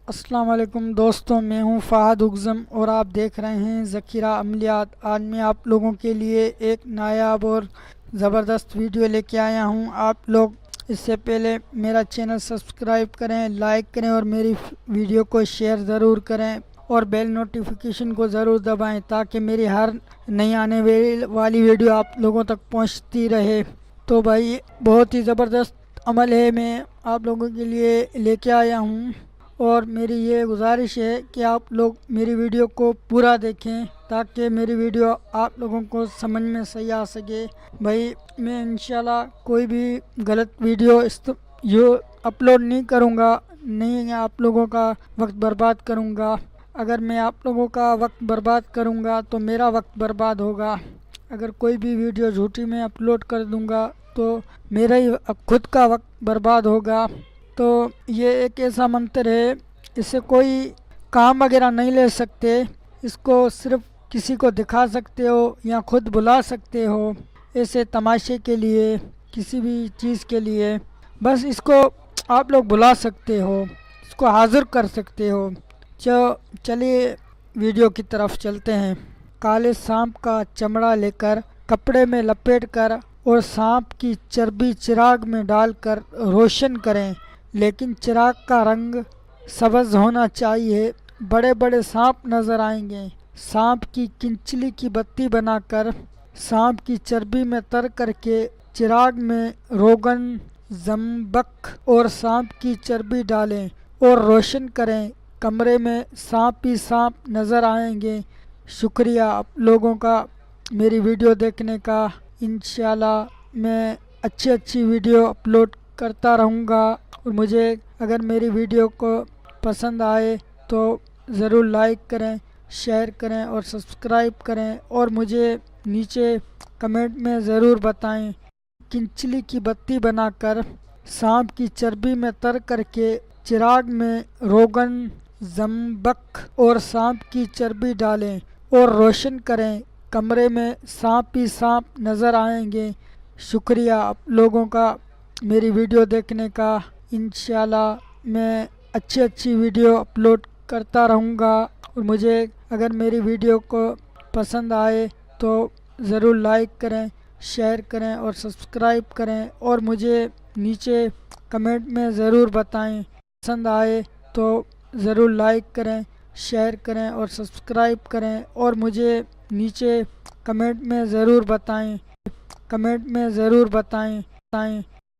السلام علیکم دوستوں، میں ہوں فہد اگزم اور آپ دیکھ رہے ہیں ذخیرہ عملیات۔ آج میں آپ لوگوں کے لیے ایک نایاب اور زبردست ویڈیو لے کے آیا ہوں۔ آپ لوگ اس سے پہلے میرا چینل سبسکرائب کریں، لائک کریں اور میری ویڈیو کو شیئر ضرور کریں اور بیل نوٹیفیکیشن کو ضرور دبائیں تاکہ میری ہر نئی آنے والی ویڈیو آپ لوگوں تک پہنچتی رہے۔ تو بھائی بہت ہی زبردست عمل ہے، میں آپ لوگوں کے لیے لے کے آیا ہوں اور میری یہ گزارش ہے کہ آپ لوگ میری ویڈیو کو پورا دیکھیں تاکہ میری ویڈیو آپ لوگوں کو سمجھ میں صحیح آ سکے۔ بھائی میں انشاءاللہ کوئی بھی غلط ویڈیو اپلوڈ نہیں کروں گا، نہیں آپ لوگوں کا وقت برباد کروں گا۔ اگر میں آپ لوگوں کا وقت برباد کروں گا تو میرا وقت برباد ہوگا۔ اگر کوئی بھی ویڈیو جھوٹی میں اپلوڈ کر دوں گا تو میرا ہی خود کا وقت برباد ہوگا۔ تو یہ ایک ایسا منتر ہے، اس سے کوئی کام وغیرہ نہیں لے سکتے، اس کو صرف کسی کو دکھا سکتے ہو یا خود بلا سکتے ہو، ایسے تماشے کے لیے، کسی بھی چیز کے لیے بس اس کو آپ لوگ بلا سکتے ہو، اس کو حاضر کر سکتے ہو۔ چلیے ویڈیو کی طرف چلتے ہیں۔ کالے سانپ کا چمڑا لے کر کپڑے میں لپیٹ کر اور سانپ کی چربی چراغ میں ڈال کر روشن کریں، لیکن چراغ کا رنگ سبز ہونا چاہیے۔ بڑے بڑے سانپ نظر آئیں گے۔ سانپ کی کنچلی کی بتی بنا کر سانپ کی چربی میں تر کر کے چراغ میں روغن، زنبق اور سانپ کی چربی ڈالیں اور روشن کریں، کمرے میں سانپ ہی سانپ نظر آئیں گے۔ شکریہ آپ لوگوں کا میری ویڈیو دیکھنے کا۔ انشاءاللہ میں اچھی ویڈیو اپلوڈ کرتا رہوں گا، اور مجھے اگر میری ویڈیو کو پسند آئے تو ضرور لائک کریں، شیئر کریں اور سبسکرائب کریں، اور مجھے نیچے کمنٹ میں ضرور بتائیں۔ کنچلی کی بتی بنا کر سانپ کی چربی میں تر کر کے چراغ میں روغن، زنبق اور سانپ کی چربی ڈالیں اور روشن کریں، کمرے میں سانپ ہی سانپ نظر آئیں گے۔ شکریہ آپ لوگوں کا میری ویڈیو دیکھنے کا۔ انشاءاللہ میں اچھی ویڈیو اپلوڈ کرتا رہوں گا، اور مجھے اگر میری ویڈیو کو پسند آئے تو ضرور لائک کریں، شیئر کریں اور سبسکرائب کریں، اور مجھے نیچے کمنٹ میں ضرور بتائیں۔ پسند آئے تو ضرور لائک کریں، شیئر کریں اور سبسکرائب کریں، اور مجھے نیچے کمنٹ میں ضرور بتائیں۔